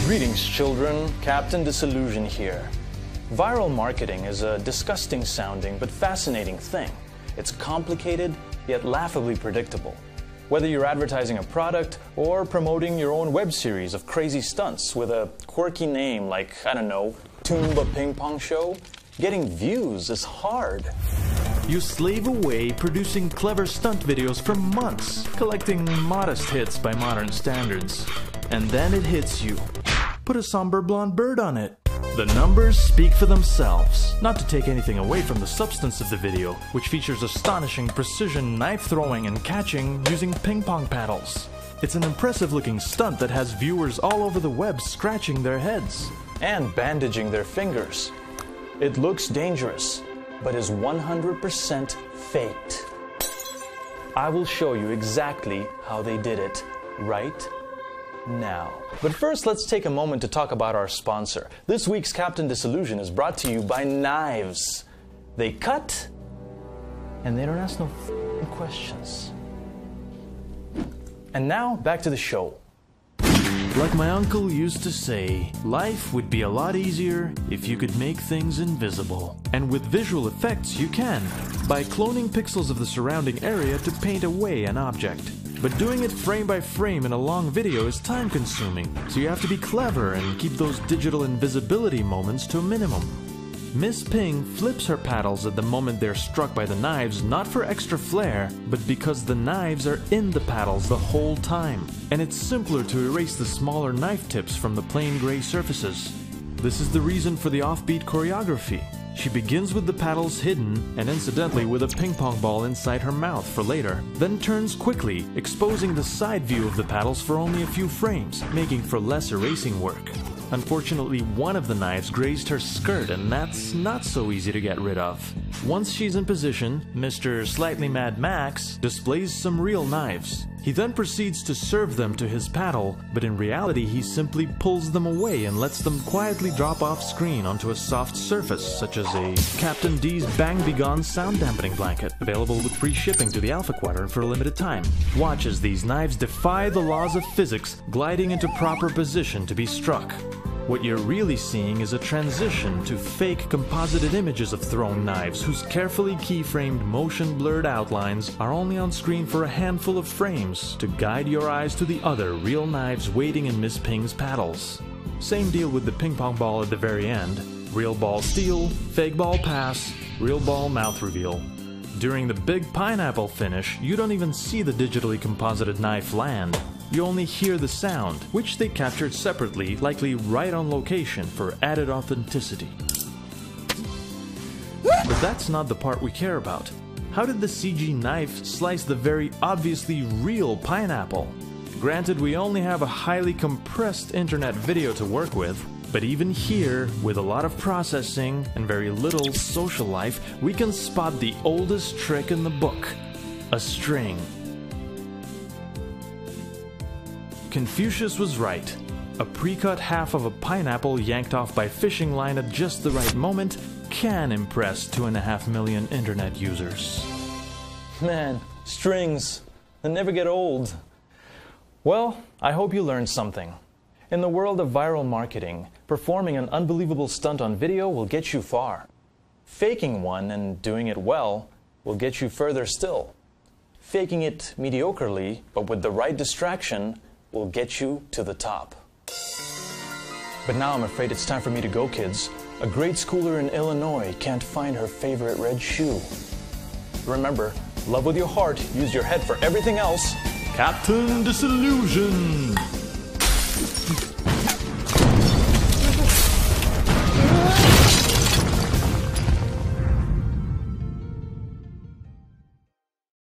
Greetings, children. Captain Disillusion here. Viral marketing is a disgusting sounding but fascinating thing. It's complicated, yet laughably predictable. Whether you're advertising a product or promoting your own web series of crazy stunts with a quirky name like, I don't know, Toomba Ping Pong Show, getting views is hard. You slave away producing clever stunt videos for months, collecting modest hits by modern standards. And then it hits you. Put a somber blonde bird on it. The numbers speak for themselves. Not to take anything away from the substance of the video, which features astonishing precision knife throwing and catching using ping pong paddles. It's an impressive looking stunt that has viewers all over the web scratching their heads. And bandaging their fingers. It looks dangerous, but is 100% faked. I will show you exactly how they did it right now. But first, let's take a moment to talk about our sponsor. This week's Captain Disillusion is brought to you by knives. They cut, and they don't ask no questions. And now, back to the show. Like my uncle used to say, life would be a lot easier if you could make things invisible. And with visual effects you can, by cloning pixels of the surrounding area to paint away an object. But doing it frame by frame in a long video is time consuming, so you have to be clever and keep those digital invisibility moments to a minimum. Miss Ping flips her paddles at the moment they're struck by the knives, not for extra flair, but because the knives are in the paddles the whole time, and it's simpler to erase the smaller knife tips from the plain gray surfaces. This is the reason for the offbeat choreography. She begins with the paddles hidden, and incidentally with a ping pong ball inside her mouth for later, then turns quickly, exposing the side view of the paddles for only a few frames, making for less erasing work. Unfortunately, one of the knives grazed her skirt, and that's not so easy to get rid of. Once she's in position, Mr. Slightly Mad Max displays some real knives. He then proceeds to serve them to his paddle, but in reality he simply pulls them away and lets them quietly drop off screen onto a soft surface, such as a Captain D's Bang Be Gone sound dampening blanket, available with free shipping to the Alpha Quadrant for a limited time. Watch as these knives defy the laws of physics, gliding into proper position to be struck. What you're really seeing is a transition to fake composited images of thrown knives whose carefully keyframed motion-blurred outlines are only on screen for a handful of frames to guide your eyes to the other real knives waiting in Miss Ping's paddles. Same deal with the ping pong ball at the very end. Real ball steal, fake ball pass, real ball mouth reveal. During the big pineapple finish, you don't even see the digitally composited knife land. You only hear the sound, which they captured separately, likely right on location for added authenticity. But that's not the part we care about. How did the CG knife slice the very obviously real pineapple? Granted, we only have a highly compressed internet video to work with, but even here, with a lot of processing and very little social life, we can spot the oldest trick in the book: a string. Confucius was right. A pre-cut half of a pineapple yanked off by fishing line at just the right moment can impress 2.5 million internet users. Man, strings, they never get old. Well, I hope you learned something. In the world of viral marketing, performing an unbelievable stunt on video will get you far. Faking one and doing it well will get you further still. Faking it mediocrely, but with the right distraction, will get you to the top. But now I'm afraid it's time for me to go, kids. A grade schooler in Illinois can't find her favorite red shoe. Remember, love with your heart, use your head for everything else. Captain Disillusion!